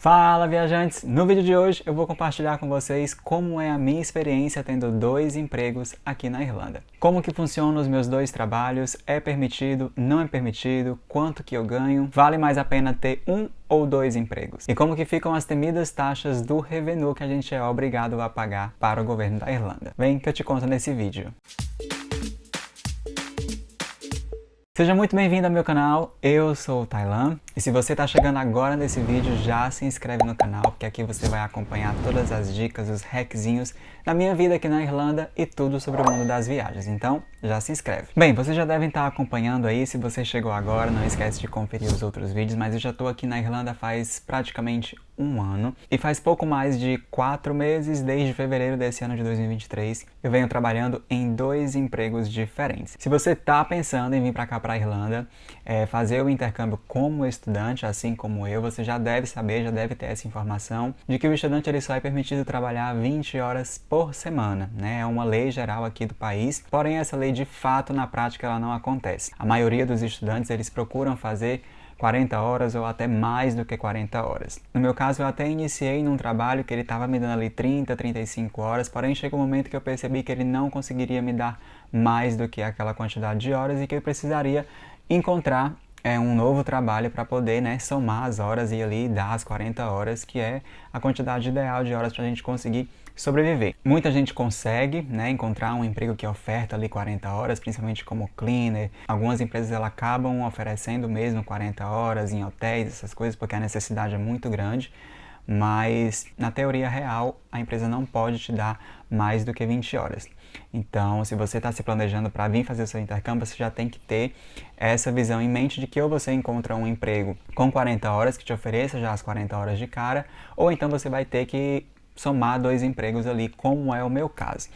Fala, viajantes! No vídeo de hoje eu vou compartilhar com vocês como é a minha experiência tendo 2 empregos aqui na Irlanda. Como que funcionam os meus 2 trabalhos, é permitido, não é permitido, quanto que eu ganho, vale mais a pena ter 1 ou 2 empregos. E como que ficam as temidas taxas do revenue que a gente é obrigado a pagar para o governo da Irlanda. Vem que eu te conto nesse vídeo. Seja muito bem-vindo ao meu canal, eu sou o Tailan e se você está chegando agora nesse vídeo, já se inscreve no canal, porque aqui você vai acompanhar todas as dicas, os hackzinhos da minha vida aqui na Irlanda e tudo sobre o mundo das viagens, então já se inscreve. Bem, vocês já devem estar acompanhando aí, se você chegou agora, não esquece de conferir os outros vídeos, mas eu já estou aqui na Irlanda faz praticamente um ano e faz pouco mais de 4 meses, desde fevereiro desse ano de 2023, eu venho trabalhando em 2 empregos diferentes. Se você está pensando em vir para cá para a Irlanda, fazer o intercâmbio como estudante, assim como eu, você já deve saber, já deve ter essa informação de que o estudante ele só é permitido trabalhar 20 horas por semana, né? É uma lei geral aqui do país, porém essa lei de fato na prática ela não acontece. A maioria dos estudantes eles procuram fazer 40 horas ou até mais do que 40 horas. No meu caso, eu até iniciei num trabalho que ele estava me dando ali 30, 35 horas, porém chegou um momento que eu percebi que ele não conseguiria me dar mais do que aquela quantidade de horas e que eu precisaria encontrar um novo trabalho para poder, né, somar as horas e ali dar as 40 horas, que é a quantidade ideal de horas para a gente conseguir sobreviver. Muita gente consegue, né, encontrar um emprego que oferta ali 40 horas, principalmente como cleaner. Algumas empresas elas acabam oferecendo mesmo 40 horas em hotéis, essas coisas, porque a necessidade é muito grande. Mas na teoria real, a empresa não pode te dar mais do que 20 horas. Então, se você está se planejando para vir fazer o seu intercâmbio, você já tem que ter essa visão em mente de que ou você encontra um emprego com 40 horas, que te ofereça já as 40 horas de cara, ou então você vai ter que somar 2 empregos ali, como é o meu caso.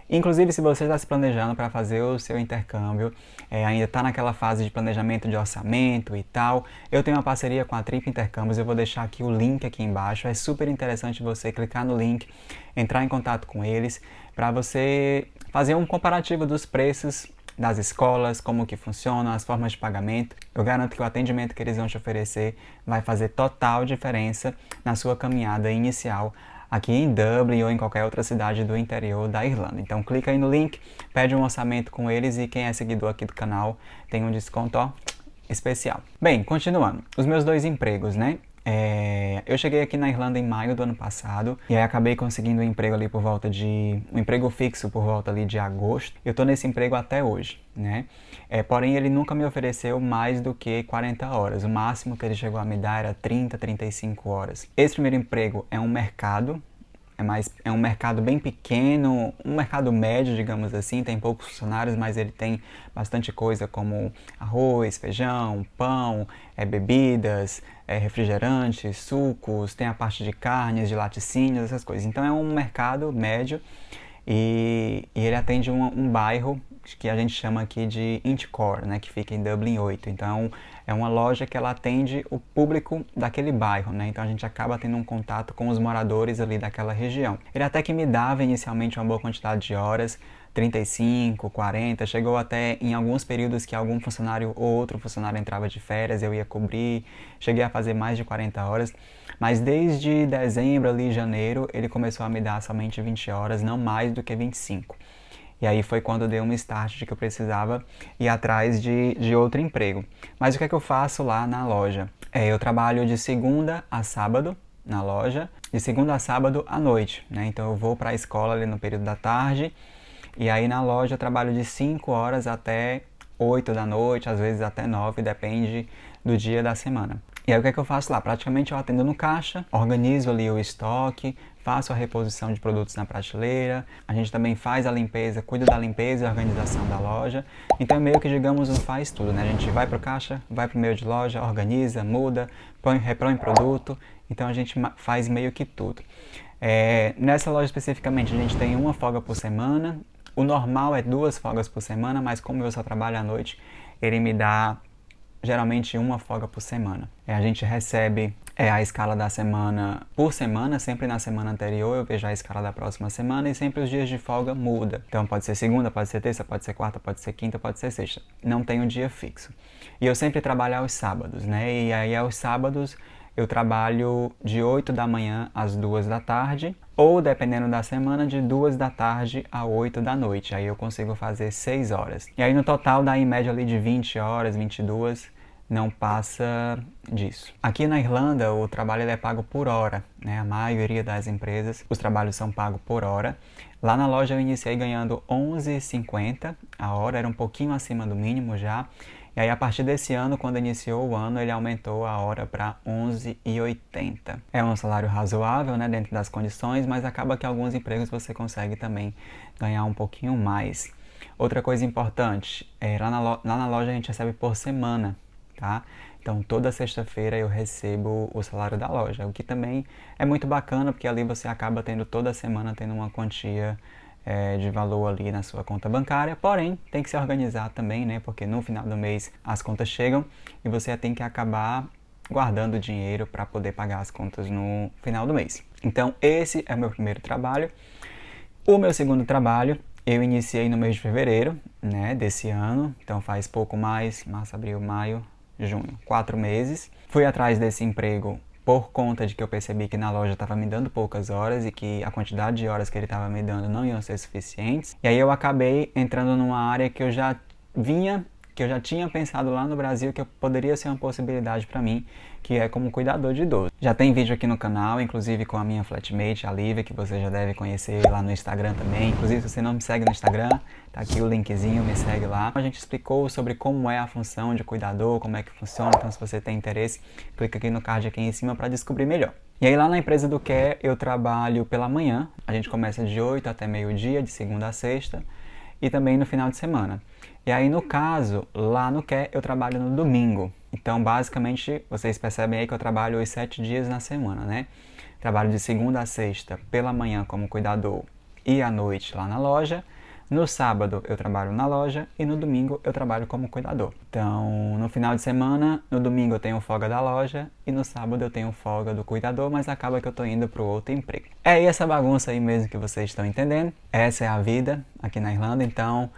Inclusive, se você está se planejando para fazer o seu intercâmbio, ainda está naquela fase de planejamento de orçamento e tal, eu tenho uma parceria com a Trip Intercâmbios, eu vou deixar aqui o link aqui embaixo, é super interessante você clicar no link, entrar em contato com eles, para você fazer um comparativo dos preços das escolas, como que funciona, as formas de pagamento. Eu garanto que o atendimento que eles vão te oferecer vai fazer total diferença na sua caminhada inicial aqui em Dublin ou em qualquer outra cidade do interior da Irlanda. Então clica aí no link, pede um orçamento com eles e quem é seguidor aqui do canal tem um desconto especial. Bem, continuando, os meus 2 empregos, né? Eu cheguei aqui na Irlanda em maio do ano passado e aí acabei conseguindo um emprego ali por volta de... um emprego fixo por volta ali de agosto. Eu tô nesse emprego até hoje, né? Porém, ele nunca me ofereceu mais do que 40 horas. O máximo que ele chegou a me dar era 30, 35 horas. Esse primeiro emprego é um mercado, é um mercado bem pequeno, um mercado médio, digamos assim, tem poucos funcionários, mas ele tem bastante coisa como arroz, feijão, pão, bebidas, refrigerantes, sucos, tem a parte de carnes, de laticínios, essas coisas. Então é um mercado médio e ele atende um bairro que a gente chama aqui de Inchicore, né, que fica em Dublin 8. Então é uma loja que ela atende o público daquele bairro, né? Então a gente acaba tendo um contato com os moradores ali daquela região. Ele até que me dava inicialmente uma boa quantidade de horas, 35, 40, chegou até em alguns períodos que algum funcionário ou outro funcionário entrava de férias, eu ia cobrir, cheguei a fazer mais de 40 horas, mas desde dezembro ali, janeiro, ele começou a me dar somente 20 horas, não mais do que 25. E aí foi quando deu um start de que eu precisava ir atrás de outro emprego. Mas o que é que eu faço lá na loja? Eu trabalho de segunda a sábado na loja, de segunda a sábado à noite, né? Então eu vou para a escola ali no período da tarde, e aí na loja eu trabalho de 5 horas até 8 da noite, às vezes até 9, depende do dia da semana. E aí o que é que eu faço lá? Praticamente eu atendo no caixa, organizo ali o estoque, faço a reposição de produtos na prateleira, a gente também faz a limpeza, cuida da limpeza e organização da loja. Então é meio que, digamos, um faz tudo, né? A gente vai para o caixa, vai para o meio de loja, organiza, muda, repõe produto, então a gente faz meio que tudo. Nessa loja especificamente a gente tem uma folga por semana, o normal é 2 folgas por semana, mas como eu só trabalho à noite, ele me dá geralmente uma folga por semana. A gente recebe a escala da semana por semana, sempre na semana anterior eu vejo a escala da próxima semana e sempre os dias de folga muda. Então pode ser segunda, pode ser terça, pode ser quarta, pode ser quinta, pode ser sexta. Não tem um dia fixo. E eu sempre trabalho aos sábados, né? E aí aos sábados eu trabalho de 8 da manhã às 2 da tarde, ou dependendo da semana, de 2 da tarde a 8 da noite. Aí eu consigo fazer 6 horas. E aí no total dá em média ali de 20 horas, 22, não passa disso. Aqui na Irlanda o trabalho ele é pago por hora, né? A maioria das empresas, os trabalhos são pagos por hora. Lá na loja eu iniciei ganhando 11,50 a hora, era um pouquinho acima do mínimo já. E aí a partir desse ano, quando iniciou o ano, ele aumentou a hora para 11,80. É um salário razoável, né, dentro das condições, mas acaba que alguns empregos você consegue também ganhar um pouquinho mais. Outra coisa importante, lá na loja a gente recebe por semana, tá? Então toda sexta-feira eu recebo o salário da loja, o que também é muito bacana, porque ali você acaba tendo toda semana tendo uma quantia de valor ali na sua conta bancária, porém tem que se organizar também, né? Porque no final do mês as contas chegam e você tem que acabar guardando dinheiro para poder pagar as contas no final do mês. Então esse é o meu primeiro trabalho. O meu segundo trabalho eu iniciei no mês de fevereiro, né, desse ano, então faz pouco mais, março, abril, maio, junho, 4 meses. Fui atrás desse emprego por conta de que eu percebi que na loja estava me dando poucas horas e que a quantidade de horas que ele estava me dando não iam ser suficientes. E aí eu acabei entrando numa área que eu já tinha pensado lá no Brasil que poderia ser uma possibilidade para mim, que é como cuidador de idoso. Já tem vídeo aqui no canal, inclusive com a minha flatmate, a Lívia, que você já deve conhecer lá no Instagram também. Inclusive, se você não me segue no Instagram, tá aqui o linkzinho, me segue lá. A gente explicou sobre como é a função de cuidador, como é que funciona, então se você tem interesse, clica aqui no card aqui em cima para descobrir melhor. E aí lá na empresa do Care eu trabalho pela manhã, a gente começa de 8 até meio-dia, de segunda a sexta, e também no final de semana. E aí, no caso, lá no Care, eu trabalho no domingo. Então, basicamente, vocês percebem aí que eu trabalho os 7 dias na semana, né? Trabalho de segunda a sexta pela manhã como cuidador e à noite lá na loja. No sábado, eu trabalho na loja e no domingo, eu trabalho como cuidador. Então, no final de semana, no domingo eu tenho folga da loja e no sábado eu tenho folga do cuidador, mas acaba que eu tô indo pro outro emprego. É essa bagunça aí mesmo que vocês estão entendendo. Essa é a vida aqui na Irlanda, então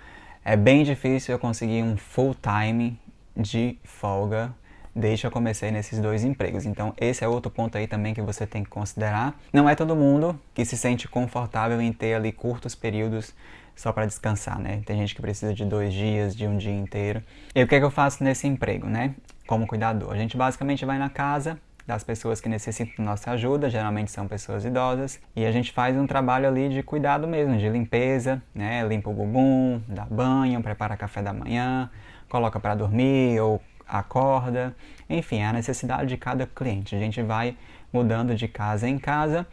é bem difícil eu conseguir um full time de folga desde que eu comecei nesses 2 empregos. Então esse é outro ponto aí também que você tem que considerar. Não é todo mundo que se sente confortável em ter ali curtos períodos só para descansar, né? Tem gente que precisa de 2 dias, de um dia inteiro. E o que é que eu faço nesse emprego, né? Como cuidador. A gente basicamente vai na casa das pessoas que necessitam nossa ajuda, geralmente são pessoas idosas, e a gente faz um trabalho ali de cuidado mesmo, de limpeza, né? Limpa o bumbum, dá banho, prepara café da manhã, coloca para dormir ou acorda, enfim, é a necessidade de cada cliente. A gente vai mudando de casa em casa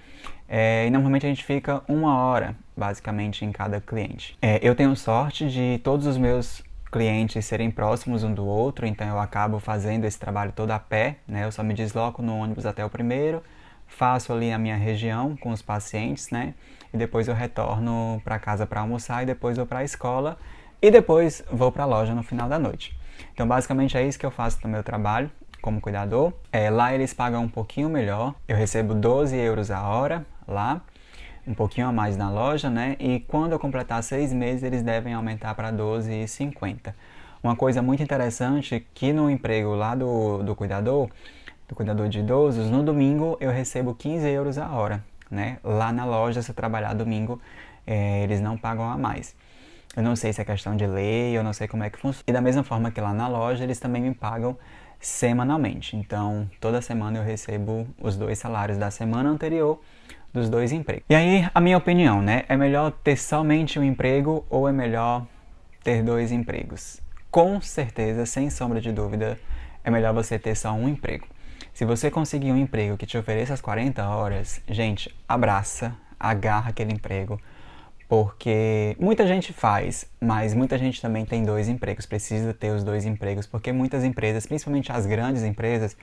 e normalmente a gente fica 1 hora, basicamente, em cada cliente. Eu tenho sorte de todos os meus clientes serem próximos um do outro, então eu acabo fazendo esse trabalho todo a pé, né? Eu só me desloco no ônibus até o primeiro, faço ali a minha região com os pacientes, né? E depois eu retorno para casa para almoçar e depois vou para a escola e depois vou para a loja no final da noite. Então basicamente é isso que eu faço no meu trabalho como cuidador. Lá eles pagam um pouquinho melhor, eu recebo 12 euros a hora lá, um pouquinho a mais na loja, né? E quando eu completar 6 meses, eles devem aumentar para 12,50. Uma coisa muito interessante que no emprego lá do cuidador de idosos, no domingo eu recebo 15 euros a hora, né? Lá na loja, se eu trabalhar domingo, eles não pagam a mais. Eu não sei se é questão de lei, eu não sei como é que funciona. E da mesma forma que lá na loja, eles também me pagam semanalmente. Então, toda semana eu recebo os 2 salários da semana anterior dos 2 empregos. E aí, a minha opinião, né? É melhor ter somente um emprego ou é melhor ter 2 empregos? Com certeza, sem sombra de dúvida, é melhor você ter só um emprego. Se você conseguir um emprego que te ofereça as 40 horas, gente, abraça, agarra aquele emprego, porque muita gente faz, mas muita gente também tem 2 empregos, precisa ter os 2 empregos, porque muitas empresas, principalmente as grandes empresas,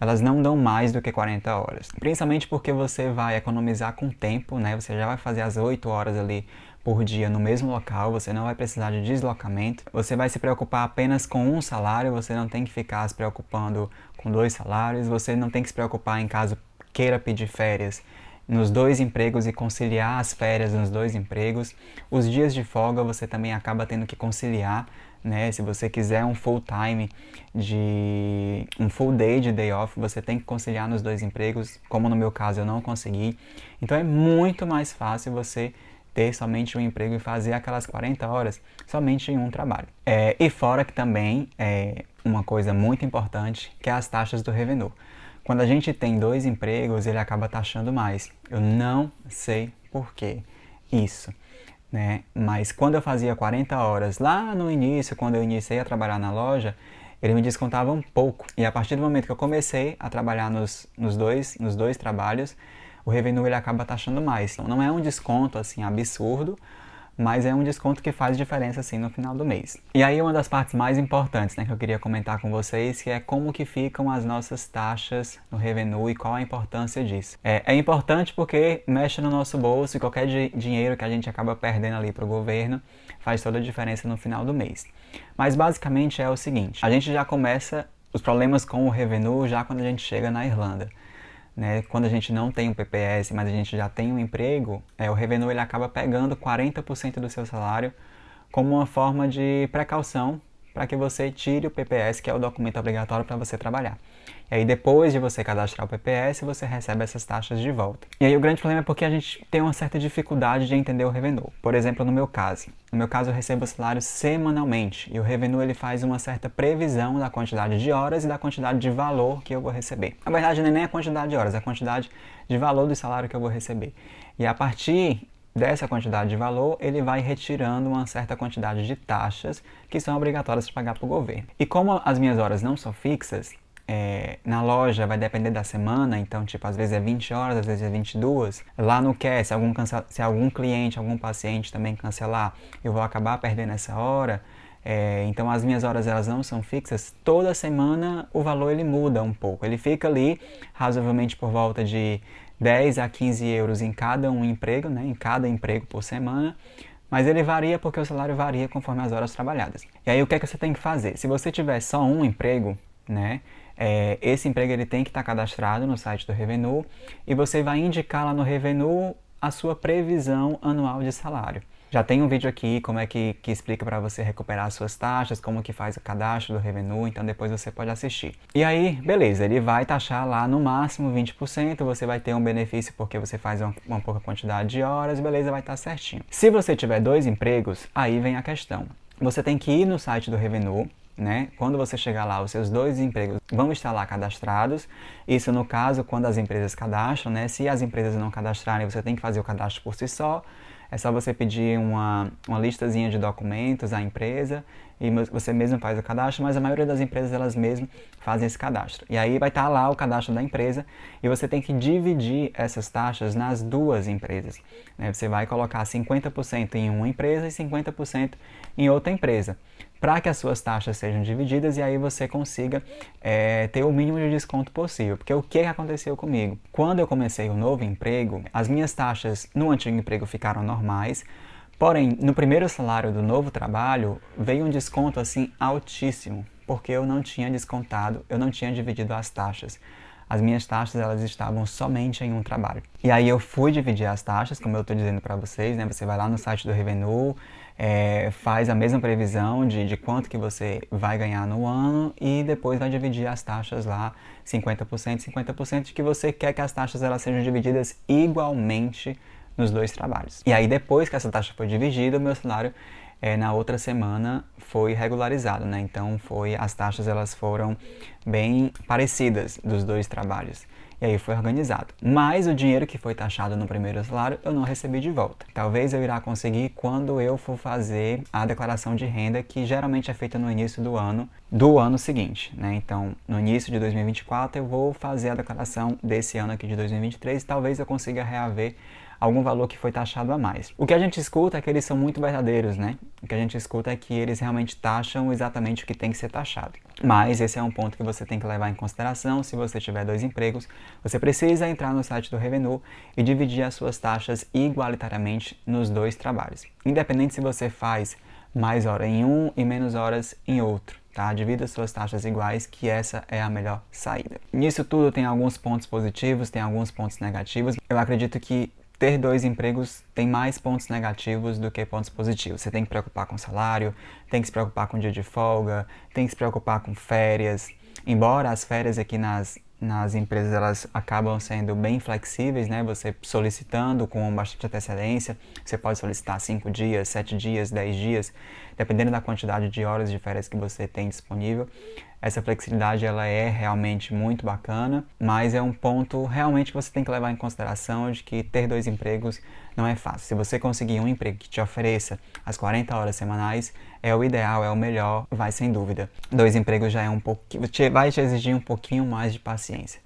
elas não dão mais do que 40 horas. Principalmente porque você vai economizar com tempo, né? Você já vai fazer as 8 horas ali por dia no mesmo local, você não vai precisar de deslocamento, você vai se preocupar apenas com um salário, você não tem que ficar se preocupando com 2 salários, você não tem que se preocupar em caso queira pedir férias nos 2 empregos e conciliar as férias nos 2 empregos. Os dias de folga você também acaba tendo que conciliar, né? Se você quiser um full time um full day de day off, você tem que conciliar nos dois empregos, como no meu caso eu não consegui. Então é muito mais fácil você ter somente um emprego e fazer aquelas 40 horas somente em um trabalho. E fora que também é uma coisa muito importante, que é as taxas do revenue. Quando a gente tem dois empregos, ele acaba taxando mais. Eu não sei por que isso, né? Mas quando eu fazia 40 horas lá no início, quando eu iniciei a trabalhar na loja, ele me descontava um pouco. E a partir do momento que eu comecei a trabalhar nos dois trabalhos, o revenue ele acaba taxando mais. Então, não é um desconto assim absurdo, mas é um desconto que faz diferença assim no final do mês. E aí uma das partes mais importantes, né, que eu queria comentar com vocês, que é como que ficam as nossas taxas no revenue e qual a importância disso. É importante porque mexe no nosso bolso e qualquer dinheiro que a gente acaba perdendo ali para o governo faz toda a diferença no final do mês. Mas basicamente é o seguinte, a gente já começa os problemas com o revenue já quando a gente chega na Irlanda. Né? Quando a gente não tem um PPS, mas a gente já tem um emprego, o revenue ele acaba pegando 40% do seu salário como uma forma de precaução para que você tire o PPS, que é o documento obrigatório para você trabalhar. E aí depois de você cadastrar o PPS, você recebe essas taxas de volta. E aí o grande problema é porque a gente tem uma certa dificuldade de entender o revenue. Por exemplo, no meu caso eu recebo o salário semanalmente e o revenue ele faz uma certa previsão da quantidade de horas e da quantidade de valor que eu vou receber. Na verdade, não é nem a quantidade de horas, é a quantidade de valor do salário que eu vou receber. E a partir dessa quantidade de valor, ele vai retirando uma certa quantidade de taxas que são obrigatórias para pagar para o governo. E como as minhas horas não são fixas, na loja vai depender da semana, então tipo, às vezes é 20 horas, às vezes é 22. Lá no CAS, se algum cliente, algum paciente também cancelar, eu vou acabar perdendo essa hora. Então as minhas horas elas não são fixas. Toda semana o valor ele muda um pouco. Ele fica ali razoavelmente por volta de 10 a 15 euros em cada um emprego, né? Em cada emprego por semana. Mas ele varia porque o salário varia conforme as horas trabalhadas. E aí o que é que você tem que fazer? Se você tiver só um emprego, né? Esse emprego ele tem que estar cadastrado no site do Revenue e você vai indicar lá no Revenue a sua previsão anual de salário. Já tem um vídeo aqui como é que explica para você recuperar as suas taxas, como que faz o cadastro do Revenue, então depois você pode assistir. E aí, beleza, ele vai taxar lá no máximo 20%, você vai ter um benefício porque você faz uma pouca quantidade de horas, beleza, vai estar certinho. Se você tiver dois empregos, aí vem a questão. Você tem que ir no site do Revenue, né? Quando você chegar lá, os seus dois empregos vão estar lá cadastrados. Isso no caso quando as empresas cadastram, né? Se as empresas não cadastrarem, você tem que fazer o cadastro por si só. É só você pedir uma listazinha de documentos à empresa e você mesmo faz o cadastro, mas a maioria das empresas elas mesmas fazem esse cadastro. E aí vai estar lá o cadastro da empresa e você tem que dividir essas taxas nas duas empresas, né? Você vai colocar 50% em uma empresa e 50% em outra empresa, para que as suas taxas sejam divididas e aí você consiga ter o mínimo de desconto possível. Porque o que aconteceu comigo? Quando eu comecei o novo emprego, as minhas taxas no antigo emprego ficaram normais, porém, no primeiro salário do novo trabalho, veio um desconto assim altíssimo, porque eu não tinha descontado, eu não tinha dividido as taxas. As minhas taxas elas estavam somente em um trabalho. E aí eu fui dividir as taxas, como eu estou dizendo para vocês, né? Você vai lá no site do Revenue, faz a mesma previsão de quanto que você vai ganhar no ano e depois vai dividir as taxas lá 50%, 50% de que você quer que as taxas elas sejam divididas igualmente nos dois trabalhos. E aí depois que essa taxa foi dividida, o meu salário na outra semana foi regularizado, né? Então as taxas elas foram bem parecidas dos dois trabalhos. E aí foi organizado. Mas o dinheiro que foi taxado no primeiro salário eu não recebi de volta. Talvez eu irá conseguir quando eu for fazer a declaração de renda, que geralmente é feita no início do ano seguinte, né? Então, no início de 2024 eu vou fazer a declaração desse ano aqui de 2023 e talvez eu consiga reaver algum valor que foi taxado a mais. O que a gente escuta é que eles são muito verdadeiros, né? O que a gente escuta é que eles realmente taxam exatamente o que tem que ser taxado. Mas esse é um ponto que você tem que levar em consideração. Se você tiver dois empregos, você precisa entrar no site do Revenue e dividir as suas taxas igualitariamente nos dois trabalhos. Independente se você faz mais hora em um e menos horas em outro. Tá? Divida suas taxas iguais, que essa é a melhor saída. Nisso tudo tem alguns pontos positivos, tem alguns pontos negativos. Eu acredito que ter 2 empregos tem mais pontos negativos do que pontos positivos. Você tem que se preocupar com salário, tem que se preocupar com dia de folga, tem que se preocupar com férias. Embora as férias aqui nas empresas elas acabam sendo bem flexíveis, né? Você solicitando com bastante antecedência, você pode solicitar 5 dias, 7 dias, 10 dias, dependendo da quantidade de horas de férias que você tem disponível. Essa flexibilidade ela é realmente muito bacana, mas é um ponto realmente que você tem que levar em consideração de que ter 2 empregos não é fácil. Se você conseguir um emprego que te ofereça as 40 horas semanais, é o ideal, é o melhor, vai sem dúvida. 2 empregos já é um pouquinho, vai te exigir um pouquinho mais de paciência.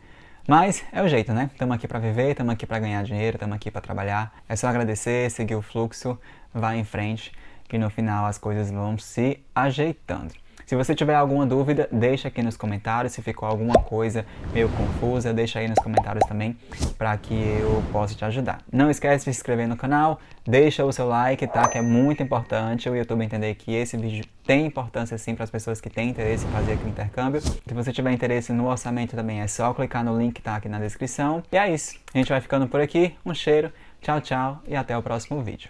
Mas é o jeito, né? Estamos aqui para viver, estamos aqui para ganhar dinheiro, estamos aqui para trabalhar. É só agradecer, seguir o fluxo, vai em frente, que no final as coisas vão se ajeitando. Se você tiver alguma dúvida, deixa aqui nos comentários. Se ficou alguma coisa meio confusa, deixa aí nos comentários também para que eu possa te ajudar. Não esquece de se inscrever no canal, deixa o seu like, tá? Que é muito importante o YouTube entender que esse vídeo tem importância sim para as pessoas que têm interesse em fazer aqui o intercâmbio. Se você tiver interesse no orçamento também é só clicar no link que tá aqui na descrição. E é isso, a gente vai ficando por aqui. Um cheiro, tchau, tchau e até o próximo vídeo.